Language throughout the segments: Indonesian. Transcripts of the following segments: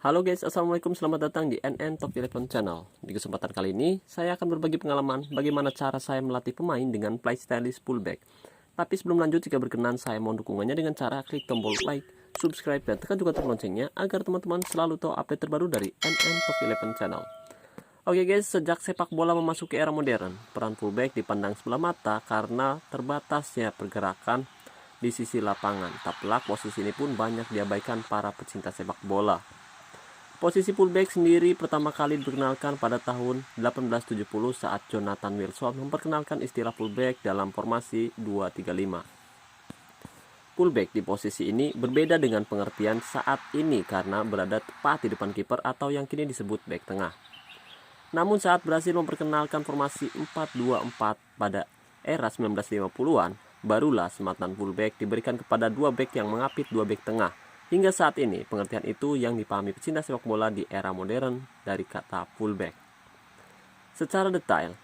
Halo guys, assalamualaikum, selamat datang di NN Top 11 Channel. Di kesempatan kali ini, saya akan berbagi pengalaman bagaimana cara saya melatih pemain dengan playstylist pullback. Tapi sebelum lanjut, jika berkenan, saya mohon dukungannya dengan cara klik tombol like, subscribe, dan tekan juga tombol loncengnya agar teman-teman selalu tahu update terbaru dari NN Top 11 Channel. Oke guys, sejak sepak bola memasuki era modern, peran fullback dipandang sebelah mata karena terbatasnya pergerakan di sisi lapangan. Tak pelak, posisi ini pun banyak diabaikan para pecinta sepak bola. Posisi fullback sendiri pertama kali diperkenalkan pada tahun 1870 saat Jonathan Wilson memperkenalkan istilah fullback dalam formasi 2-3-5. Fullback di posisi ini berbeda dengan pengertian saat ini karena berada tepat di depan kiper atau yang kini disebut back tengah. Namun saat berhasil memperkenalkan formasi 4-2-4 pada era 1950-an, barulah sematan fullback diberikan kepada dua back yang mengapit dua back tengah. Hingga saat ini, pengertian itu yang dipahami pecinta sepak bola di era modern dari kata fullback. Secara detail,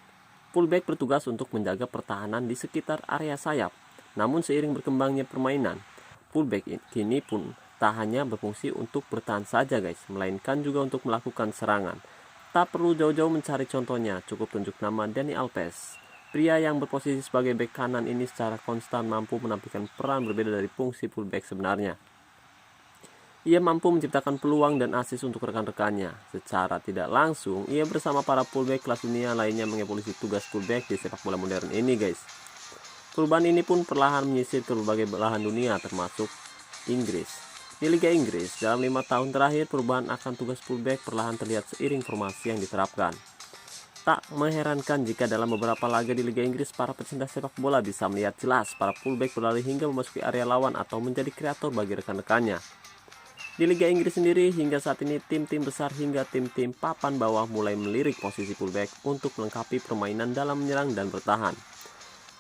fullback bertugas untuk menjaga pertahanan di sekitar area sayap. Namun seiring berkembangnya permainan, fullback kini pun tak hanya berfungsi untuk bertahan saja guys, melainkan juga untuk melakukan serangan. Tak perlu jauh-jauh mencari contohnya, cukup tunjuk nama Dani Alves. Pria yang berposisi sebagai bek kanan ini secara konstan mampu menampilkan peran berbeda dari fungsi fullback sebenarnya. Ia mampu menciptakan peluang dan assist untuk rekan-rekannya. Secara tidak langsung, ia bersama para fullback kelas dunia lainnya mengevolusi tugas fullback di sepak bola modern ini guys. Perubahan ini pun perlahan menyisir ke berbagai belahan dunia termasuk Inggris. Di Liga Inggris, dalam 5 tahun terakhir perubahan akan tugas fullback perlahan terlihat seiring formasi yang diterapkan. Tak mengherankan jika dalam beberapa laga di Liga Inggris para pecinta sepak bola bisa melihat jelas para fullback berlari hingga memasuki area lawan atau menjadi kreator bagi rekan-rekannya. Di Liga Inggris sendiri, hingga saat ini tim-tim besar hingga tim-tim papan bawah mulai melirik posisi fullback untuk melengkapi permainan dalam menyerang dan bertahan.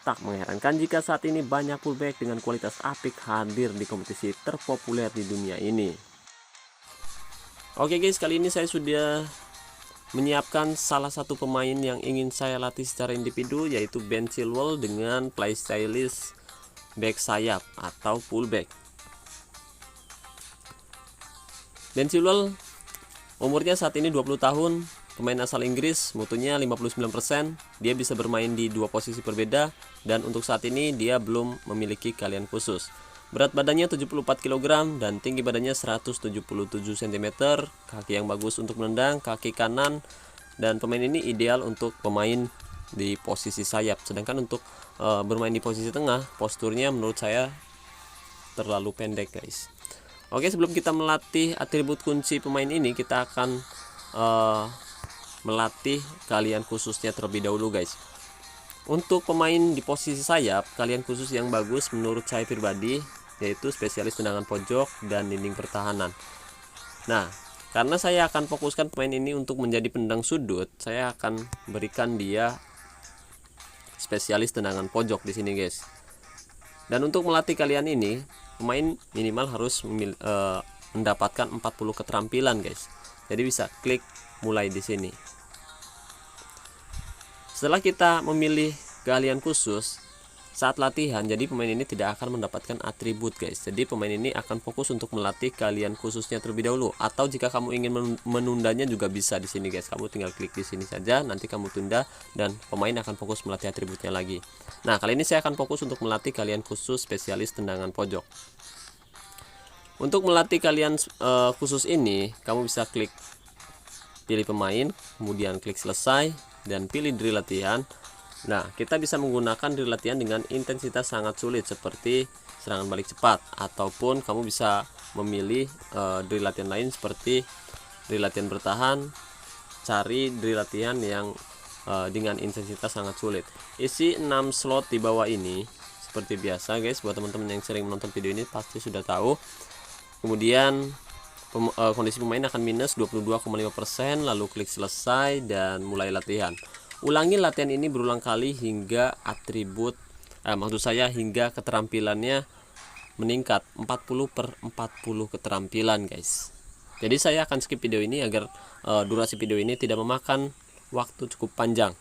Tak mengherankan jika saat ini banyak fullback dengan kualitas apik hadir di kompetisi terpopuler di dunia ini. Oke guys, kali ini saya sudah menyiapkan salah satu pemain yang ingin saya latih secara individu, yaitu Ben Chilwell dengan playstylist back sayap atau fullback. Ben Chilwell umurnya saat ini 20 tahun, pemain asal Inggris, mutunya 59%, dia bisa bermain di dua posisi berbeda, dan untuk saat ini dia belum memiliki keahlian khusus. Berat badannya 74 kg dan tinggi badannya 177 cm, kaki yang bagus untuk menendang, kaki kanan, dan pemain ini ideal untuk pemain di posisi sayap. Sedangkan untuk bermain di posisi tengah, posturnya menurut saya terlalu pendek guys. Oke, sebelum kita melatih atribut kunci pemain ini, kita akan melatih keahlian khususnya terlebih dahulu guys. Untuk pemain di posisi sayap, keahlian khusus yang bagus menurut saya pribadi yaitu spesialis tendangan pojok dan dinding pertahanan. Nah, karena saya akan fokuskan pemain ini untuk menjadi pendang sudut, saya akan berikan dia spesialis tendangan pojok di sini guys. Dan untuk melatih kalian ini, pemain minimal harus mendapatkan 40 keterampilan guys. Jadi bisa klik mulai di sini. Setelah kita memilih keahlian khusus saat latihan, jadi pemain ini tidak akan mendapatkan atribut guys. Jadi pemain ini akan fokus untuk melatih keahlian khususnya terlebih dahulu. Atau jika kamu ingin menundanya juga bisa di sini guys. Kamu tinggal klik di sini saja, nanti kamu tunda dan pemain akan fokus melatih atributnya lagi. Nah, kali ini saya akan fokus untuk melatih keahlian khusus spesialis tendangan pojok. Untuk melatih keahlian khusus ini, kamu bisa klik pilih pemain, kemudian klik selesai dan pilih drill latihan. Nah, kita bisa menggunakan drill latihan dengan intensitas sangat sulit seperti serangan balik cepat, ataupun kamu bisa memilih drill latihan lain seperti drill latihan bertahan. Cari drill latihan yang dengan intensitas sangat sulit. Isi 6 slot di bawah ini seperti biasa guys, buat teman-teman yang sering menonton video ini pasti sudah tahu. Kemudian kondisi pemain akan minus 22,5%, lalu klik selesai dan mulai latihan. Ulangi latihan ini berulang kali hingga atribut hingga keterampilannya meningkat 40/40 keterampilan guys. Jadi saya akan skip video ini agar durasi video ini tidak memakan waktu cukup panjang.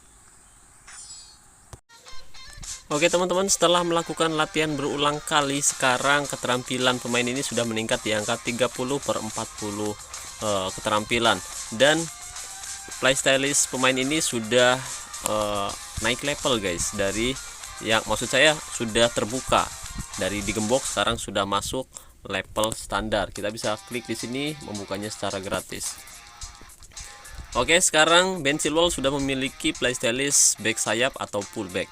Oke teman-teman, setelah melakukan latihan berulang kali, sekarang keterampilan pemain ini sudah meningkat di angka 30/40 keterampilan. Dan playstylist pemain ini sudah naik level guys, dari yang maksud saya sudah terbuka dari digembok, sekarang sudah masuk level standar. Kita bisa klik di sini membukanya secara gratis. Oke, sekarang Ben Chilwell sudah memiliki playstylist back sayap atau fullback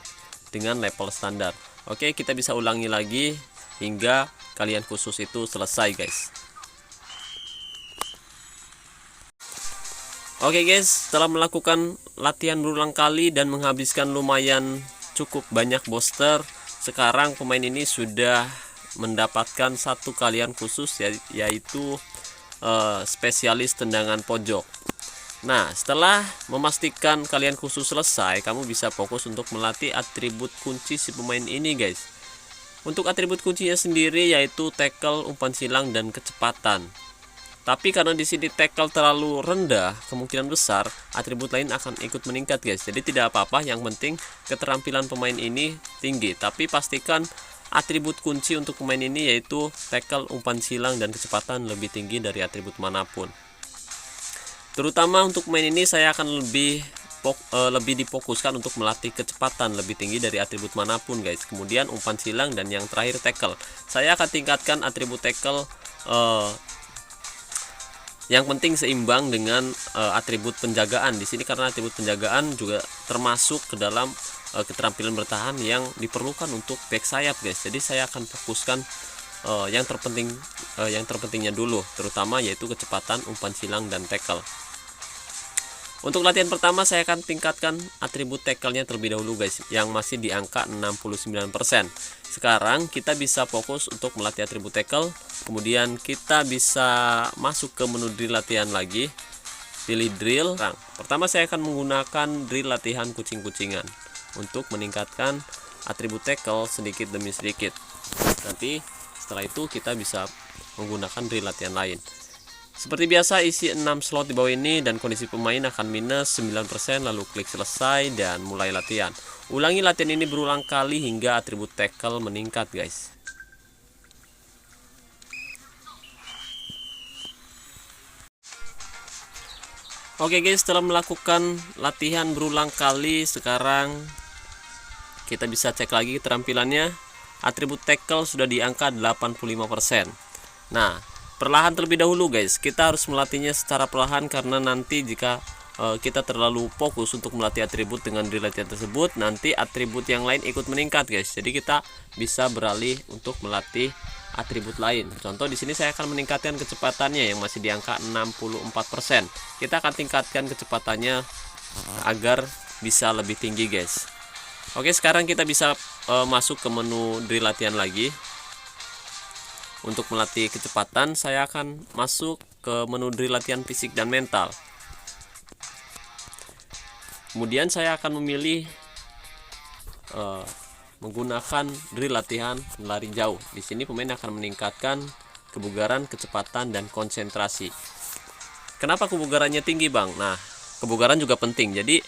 dengan level standar. Oke, kita bisa ulangi lagi hingga kalian khusus itu selesai guys. Oke guys, setelah melakukan latihan berulang kali dan menghabiskan lumayan cukup banyak booster, sekarang pemain ini sudah mendapatkan satu kalian khusus, yaitu spesialis tendangan pojok. Nah, setelah memastikan kalian khusus selesai, kamu bisa fokus untuk melatih atribut kunci si pemain ini guys. Untuk atribut kuncinya sendiri yaitu tackle, umpan silang, dan kecepatan. Tapi karena di sini tackle terlalu rendah, kemungkinan besar atribut lain akan ikut meningkat guys. Jadi tidak apa-apa, yang penting keterampilan pemain ini tinggi. Tapi pastikan atribut kunci untuk pemain ini yaitu tackle, umpan silang, dan kecepatan lebih tinggi dari atribut manapun. Terutama untuk pemain ini saya akan lebih difokuskan untuk melatih kecepatan lebih tinggi dari atribut manapun guys. Kemudian umpan silang, dan yang terakhir tackle. Saya akan tingkatkan atribut tackle yang penting seimbang dengan atribut penjagaan di sini, karena atribut penjagaan juga termasuk ke dalam keterampilan bertahan yang diperlukan untuk back sayap guys. Jadi saya akan fokuskan yang terpentingnya dulu, terutama yaitu kecepatan, umpan silang, dan tackle. Untuk latihan pertama saya akan tingkatkan atribut tackle-nya terlebih dahulu guys, yang masih di angka 69%. Sekarang kita bisa fokus untuk melatih atribut tackle. Kemudian kita bisa masuk ke menu drill latihan lagi, pilih drill. Nah, pertama saya akan menggunakan drill latihan kucing-kucingan untuk meningkatkan atribut tackle sedikit demi sedikit. Nanti setelah itu kita bisa menggunakan drill latihan lain. Seperti biasa, isi 6 slot di bawah ini dan kondisi pemain akan minus 9%, lalu klik selesai dan mulai latihan. Ulangi latihan ini berulang kali hingga atribut tackle meningkat guys. Oke guys, setelah melakukan latihan berulang kali, sekarang kita bisa cek lagi keterampilannya. Atribut tackle sudah di angka 85%. Nah, perlahan terlebih dahulu guys, kita harus melatihnya secara perlahan, karena nanti jika kita terlalu fokus untuk melatih atribut dengan drill latihan tersebut, nanti atribut yang lain ikut meningkat guys. Jadi kita bisa beralih untuk melatih atribut lain. Contoh di sini saya akan meningkatkan kecepatannya yang masih di angka 64%. Kita akan tingkatkan kecepatannya agar bisa lebih tinggi guys. Oke, sekarang kita bisa masuk ke menu drill latihan lagi. Untuk melatih kecepatan, saya akan masuk ke menu drill latihan fisik dan mental. Kemudian saya akan memilih menggunakan drill latihan lari jauh. Di sini pemain akan meningkatkan kebugaran, kecepatan, dan konsentrasi. Kenapa kebugarannya tinggi bang? Nah, kebugaran juga penting. Jadi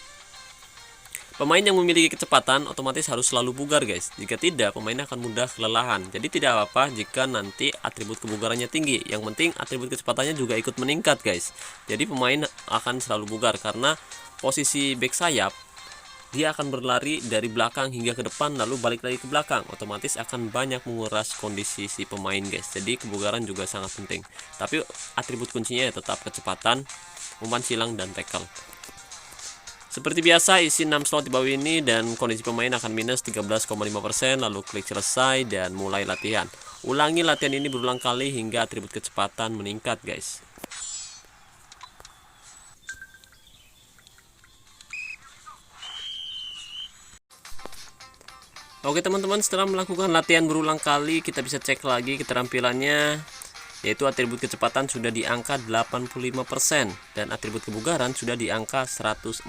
pemain yang memiliki kecepatan otomatis harus selalu bugar guys. Jika tidak, pemain akan mudah kelelahan. Jadi tidak apa-apa jika nanti atribut kebugarannya tinggi. Yang penting atribut kecepatannya juga ikut meningkat guys. Jadi pemain akan selalu bugar, karena posisi back sayap dia akan berlari dari belakang hingga ke depan lalu balik lagi ke belakang. Otomatis akan banyak menguras kondisi si pemain guys. Jadi kebugaran juga sangat penting. Tapi atribut kuncinya ya tetap kecepatan, umpan silang, dan tackle. Seperti biasa, isi 6 slot di bawah ini dan kondisi pemain akan minus 13,5%, lalu klik selesai dan mulai latihan. Ulangi latihan ini berulang kali hingga atribut kecepatan meningkat guys. Oke teman-teman, setelah melakukan latihan berulang kali, kita bisa cek lagi keterampilannya, yaitu atribut kecepatan sudah di angka 85% dan atribut kebugaran sudah di angka 114%.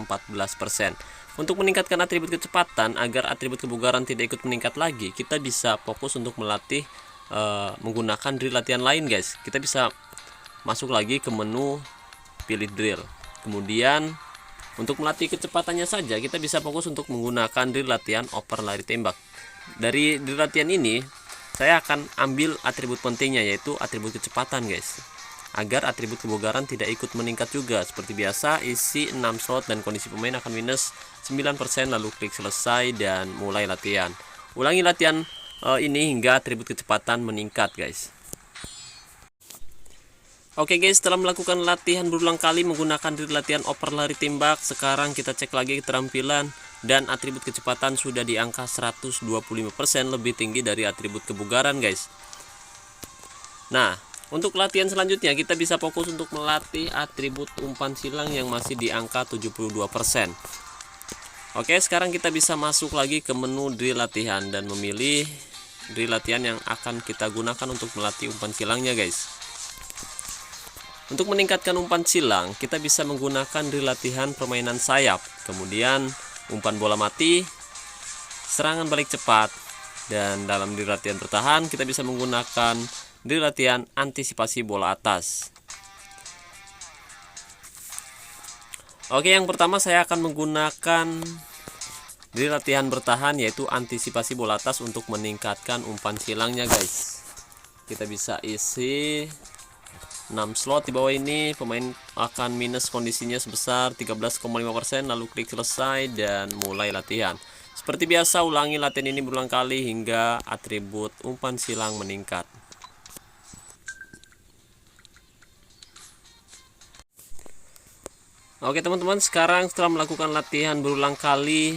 Untuk meningkatkan atribut kecepatan agar atribut kebugaran tidak ikut meningkat lagi, kita bisa fokus untuk melatih menggunakan drill latihan lain guys. Kita bisa masuk lagi ke menu pilih drill. Kemudian untuk melatih kecepatannya saja, kita bisa fokus untuk menggunakan drill latihan oper lari tembak. Dari drill latihan ini saya akan ambil atribut pentingnya, yaitu atribut kecepatan guys. agar atribut kebugaran tidak ikut meningkat juga. Seperti biasa, isi 6 slot dan kondisi pemain akan minus 9%, lalu klik selesai dan mulai latihan. Ulangi latihan ini hingga atribut kecepatan meningkat, guys. Oke guys, setelah melakukan latihan berulang kali menggunakan drill latihan oper lari tembak, sekarang kita cek lagi keterampilan dan atribut kecepatan sudah di angka 125%, lebih tinggi dari atribut kebugaran, guys. Nah, untuk latihan selanjutnya kita bisa fokus untuk melatih atribut umpan silang yang masih di angka 72%. Oke, sekarang kita bisa masuk lagi ke menu drill latihan dan memilih drill latihan yang akan kita gunakan untuk melatih umpan silangnya, guys. Untuk meningkatkan umpan silang, kita bisa menggunakan drill latihan permainan sayap, kemudian umpan bola mati, serangan balik cepat, dan dalam drill latihan bertahan kita bisa menggunakan drill latihan antisipasi bola atas. Oke, yang pertama saya akan menggunakan drill latihan bertahan, yaitu antisipasi bola atas untuk meningkatkan umpan silangnya, guys. Kita bisa isi 6 slot di bawah ini, pemain akan minus kondisinya sebesar 13,5%, lalu klik selesai dan mulai latihan. Seperti biasa, ulangi latihan ini berulang kali hingga atribut umpan silang meningkat. Oke teman-teman, sekarang setelah melakukan latihan berulang kali,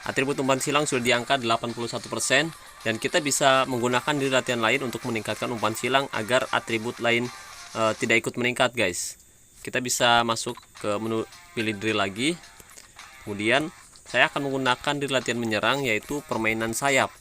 atribut umpan silang sudah di angka 81%, dan kita bisa menggunakan di latihan lain untuk meningkatkan umpan silang agar atribut lain tidak ikut meningkat, guys. Kita bisa masuk ke menu pilih drill lagi, kemudian saya akan menggunakan di latihan menyerang, yaitu permainan sayap.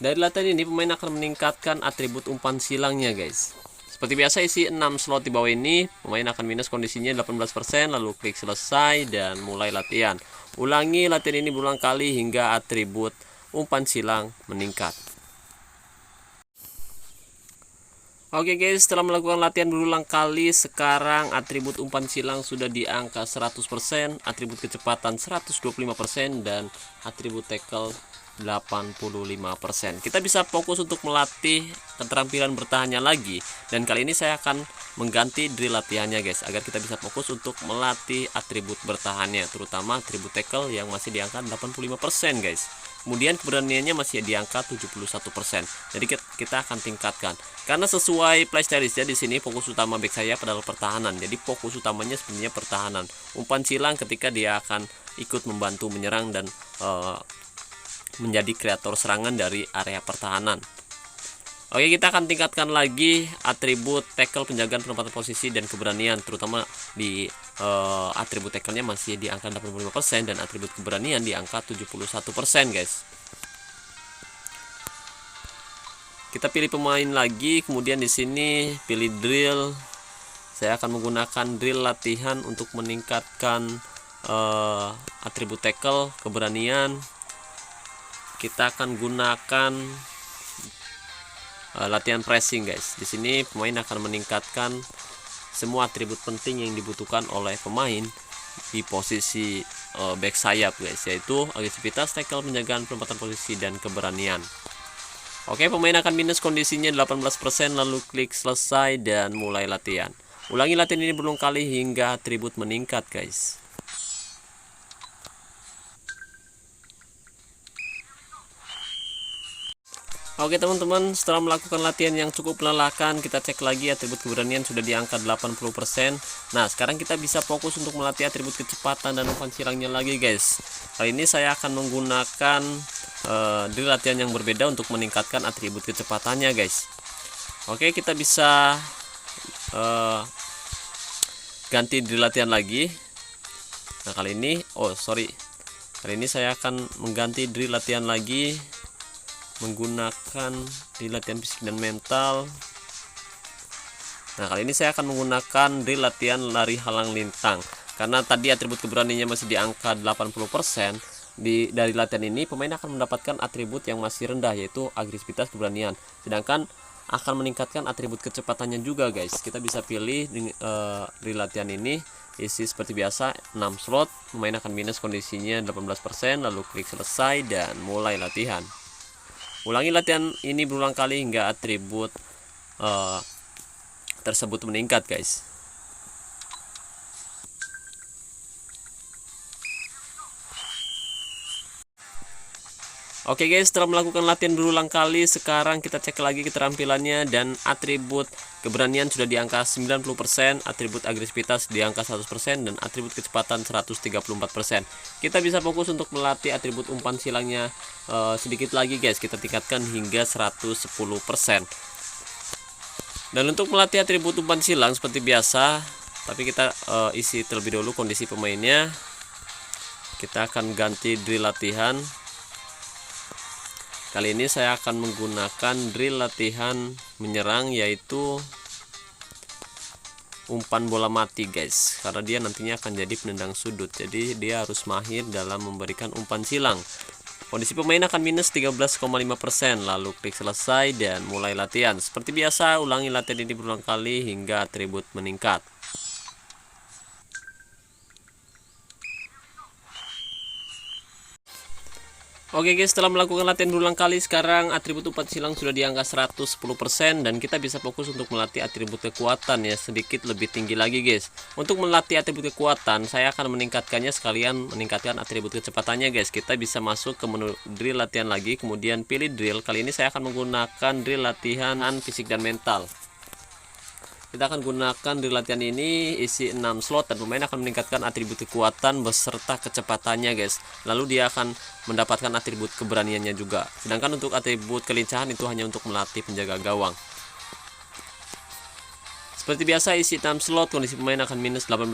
Dari latihan ini pemain akan meningkatkan atribut umpan silangnya, guys. Seperti biasa, isi 6 slot di bawah ini, pemain akan minus kondisinya 18%, lalu klik selesai dan mulai latihan. Ulangi latihan ini berulang kali hingga atribut umpan silang meningkat. Oke guys, setelah melakukan latihan berulang kali, sekarang atribut umpan silang sudah di angka 100%, atribut kecepatan 125%, dan atribut tackle 85%. Kita bisa fokus untuk melatih keterampilan bertahannya lagi, dan kali ini saya akan mengganti drill latihannya, guys, agar kita bisa fokus untuk melatih atribut bertahannya, terutama atribut tackle yang masih di angka 85%, guys. Kemudian keberaniannya masih di angka 71%. Jadi kita akan tingkatkan. Karena sesuai playstylistnya di sini fokus utama back saya adalah pertahanan. Jadi fokus utamanya sebenarnya pertahanan. Umpan silang ketika dia akan ikut membantu menyerang dan menjadi kreator serangan dari area pertahanan. Oke, kita akan tingkatkan lagi atribut tackle, penjagaan, penempatan posisi, dan keberanian, terutama di atribut tackle-nya masih di angka 85% dan atribut keberanian di angka 71%, guys. Kita pilih pemain lagi, kemudian di sini pilih drill. Saya akan menggunakan drill latihan untuk meningkatkan atribut tackle, keberanian. Kita akan gunakan latihan pressing, guys. Di sini pemain akan meningkatkan semua atribut penting yang dibutuhkan oleh pemain di posisi back sayap, guys, yaitu agresivitas, tackle, penjagaan, penempatan posisi, dan keberanian. Oke, pemain akan minus kondisinya 18%, lalu klik selesai dan mulai latihan. Ulangi latihan ini berulang kali hingga atribut meningkat, guys. Oke teman-teman, setelah melakukan latihan yang cukup melelahkan, kita cek lagi atribut keberanian sudah di angka 80%. Nah, sekarang kita bisa fokus untuk melatih atribut kecepatan dan umpan silangnya lagi, guys. Kali ini saya akan menggunakan drill latihan yang berbeda untuk meningkatkan atribut kecepatannya, guys. Oke, kita bisa ganti drill latihan lagi. Nah, kali ini saya akan mengganti drill latihan lagi menggunakan drill latihan fisik dan mental. Nah, kali ini saya akan menggunakan drill latihan lari halang lintang. Karena tadi atribut keberaniannya masih di angka 80%, dari latihan ini pemain akan mendapatkan atribut yang masih rendah, yaitu agresivitas, keberanian. Sedangkan akan meningkatkan atribut kecepatannya juga, guys. Kita bisa pilih drill latihan ini, isi seperti biasa 6 slot, pemain akan minus kondisinya 18%, lalu klik selesai dan mulai latihan. Ulangi latihan ini berulang kali hingga atribut tersebut meningkat guys. Oke guys, setelah melakukan latihan berulang kali, sekarang kita cek lagi keterampilannya, dan atribut keberanian sudah di angka 90%, atribut agresivitas di angka 100%, dan atribut kecepatan 134%. Kita bisa fokus untuk melatih atribut umpan silangnya sedikit lagi guys, kita tingkatkan hingga 110%. Dan untuk melatih atribut umpan silang seperti biasa, tapi kita isi terlebih dahulu kondisi pemainnya. Kita akan ganti drill latihan. Kali ini saya akan menggunakan drill latihan menyerang, yaitu umpan bola mati guys, karena dia nantinya akan jadi penendang sudut, jadi dia harus mahir dalam memberikan umpan silang. Kondisi pemain akan minus 13,5%. Lalu klik selesai dan mulai latihan. Seperti biasa, ulangi latihan ini berulang kali hingga atribut meningkat. Oke guys, setelah melakukan latihan berulang kali, sekarang atribut umpan silang sudah di angka 110%, dan kita bisa fokus untuk melatih atribut kekuatan ya, sedikit lebih tinggi lagi guys. Untuk melatih atribut kekuatan, saya akan meningkatkannya sekalian meningkatkan atribut kecepatannya guys. Kita bisa masuk ke menu drill latihan lagi, kemudian pilih drill. Kali ini saya akan menggunakan drill latihan fisik dan mental. Kita akan gunakan di latihan ini, isi 6 slot, dan pemain akan meningkatkan atribut kekuatan beserta kecepatannya guys. Lalu dia akan mendapatkan atribut keberaniannya juga. Sedangkan untuk atribut kelincahan itu hanya untuk melatih penjaga gawang. Seperti biasa, isi 6 slot, kondisi pemain akan minus 18%,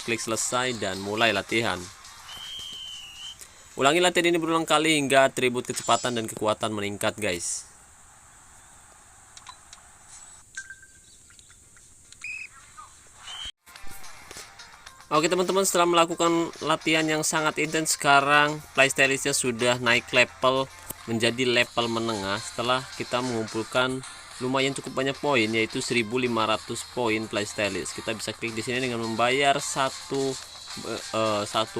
klik selesai dan mulai latihan. Ulangi latihan ini berulang kali hingga atribut kecepatan dan kekuatan meningkat guys. Oke teman-teman, setelah melakukan latihan yang sangat intens, sekarang playstylistnya sudah naik level menjadi level menengah setelah kita mengumpulkan lumayan cukup banyak poin, yaitu 1500 poin playstylist. Kita bisa klik di sini dengan membayar satu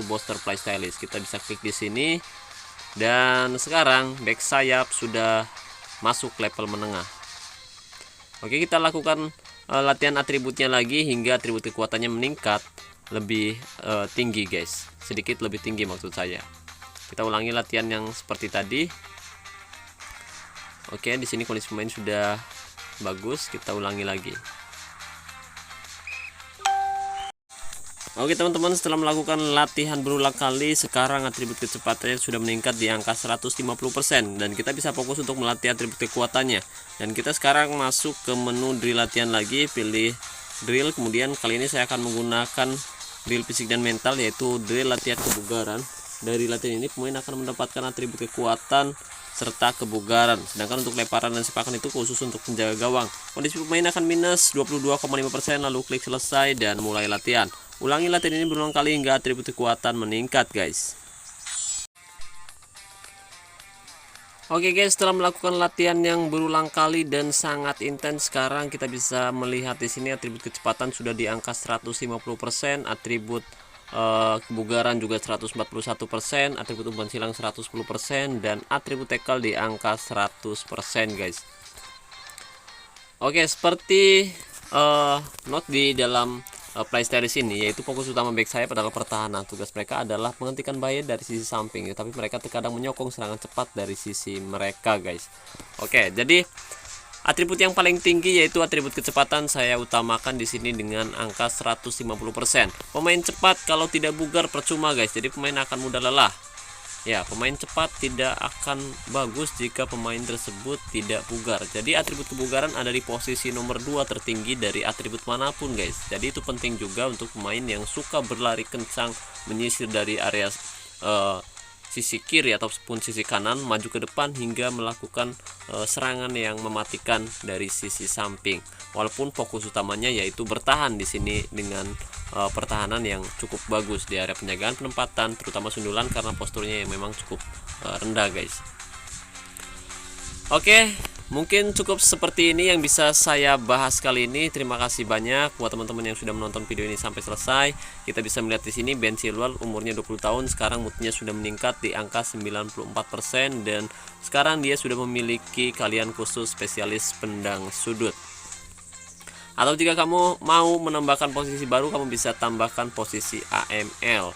booster playstylist. Kita bisa klik di sini, dan sekarang back sayap sudah masuk level menengah. Oke, kita lakukan latihan atributnya lagi hingga atribut kekuatannya meningkat lebih tinggi guys, sedikit lebih tinggi maksud saya. Kita ulangi latihan yang seperti tadi. Oke, di sini kondisi pemain sudah bagus, kita ulangi lagi. Oke teman-teman, setelah melakukan latihan berulang kali, sekarang atribut kecepatannya sudah meningkat di angka 150%, dan kita bisa fokus untuk melatih atribut kekuatannya. Dan kita sekarang masuk ke menu drill latihan lagi, pilih drill, kemudian kali ini saya akan menggunakan drill fisik dan mental, yaitu drill latihan kebugaran. Dari latihan ini pemain akan mendapatkan atribut kekuatan serta kebugaran. Sedangkan untuk lemparan dan sepakan itu khusus untuk penjaga gawang. Kondisi pemain akan minus 22,5%, lalu klik selesai dan mulai latihan. Ulangi latihan ini berulang kali hingga atribut kekuatan meningkat guys. Oke guys, setelah melakukan latihan yang berulang kali dan sangat intens, sekarang kita bisa melihat di sini atribut kecepatan sudah di angka 150%, atribut kebugaran juga 141%, atribut umpan silang 110%, dan atribut tackle di angka 100% guys. Oke, seperti note di dalam playstylist ini, yaitu fokus utama back sayap adalah pertahanan. Tugas mereka adalah menghentikan bahaya dari sisi samping, tapi mereka terkadang menyokong serangan cepat dari sisi mereka guys. Oke, jadi atribut yang paling tinggi yaitu atribut kecepatan saya utamakan di sini dengan angka 150%. Pemain cepat kalau tidak bugar percuma guys, jadi pemain akan mudah lelah. Ya, pemain cepat tidak akan bagus jika pemain tersebut tidak bugar. Jadi atribut kebugaran ada di posisi nomor 2 tertinggi dari atribut manapun guys. Jadi itu penting juga untuk pemain yang suka berlari kencang, menyisir dari area sisi kiri ataupun sisi kanan, maju ke depan hingga melakukan serangan yang mematikan dari sisi samping. Walaupun fokus utamanya yaitu bertahan di sini dengan pertahanan yang cukup bagus di area penjagaan, penempatan, terutama sundulan karena posturnya yang memang cukup rendah guys. Oke, Mungkin cukup seperti ini yang bisa saya bahas kali ini. Terima kasih banyak buat teman-teman yang sudah menonton video ini sampai selesai. Kita bisa melihat di sini Ben Chilwell umurnya 20 tahun, sekarang moodnya sudah meningkat di angka 94% dan sekarang dia sudah memiliki keahlian khusus spesialis pendang sudut. Atau jika kamu mau menambahkan posisi baru, kamu bisa tambahkan posisi AML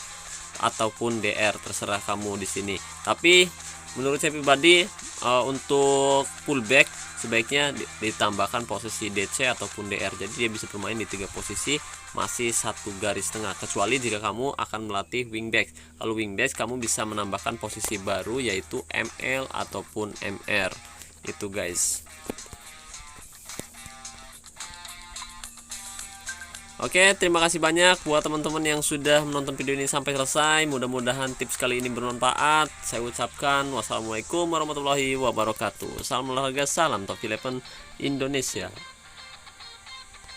ataupun DR, terserah kamu di sini. Tapi menurut saya pribadi untuk fullback sebaiknya ditambahkan posisi DC ataupun DR, jadi dia bisa bermain di 3 posisi masih satu garis tengah, kecuali jika kamu akan melatih wingback. Kalau wingback kamu bisa menambahkan posisi baru yaitu ML ataupun MR. Itu guys. Oke, terima kasih banyak buat teman-teman yang sudah menonton video ini sampai selesai. Mudah-mudahan tips kali ini bermanfaat. Saya ucapkan wassalamualaikum warahmatullahi wabarakatuh. Salam olahraga, salam Top 11 Indonesia.